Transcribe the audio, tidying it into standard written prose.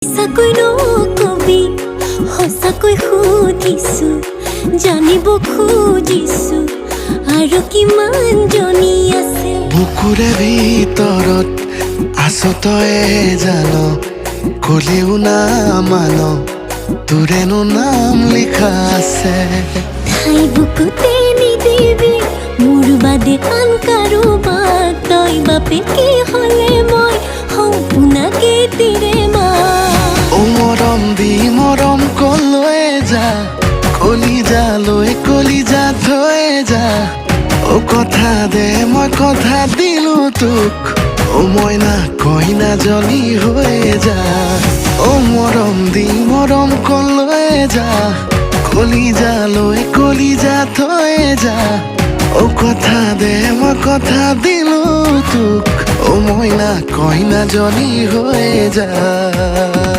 সঁচাকৈ নকবি, সঁচাকৈ সুধিছো, জানিব খুজিছো আৰু কিমান জনী আছে। বুকুৰে ভিতৰত আছ তয়ে জান, কলেও নামান তোৰেনো নাম লিখা আছে। ঠাই বুকুতে নিদিবি মোৰ বাদে আন কাৰোবাক, তই বাপেকে হ'লে মই সম্পূৰ্ণাকে তিৰে মা। অ মৰম দি মৰম কলৈ যা, কলিজালৈ কলিজা থৈ যা। অ কথা দে মই কথা দিলো তোক, অ মইনা কইনাজনী হৈ যা। অ মৰম দি মৰম কলৈ যা, কলিজালৈ কলিজা থৈ যা। অ কথা দে মই কথা দিলো তোক, অ মইনা কইনাজনী হৈ যা।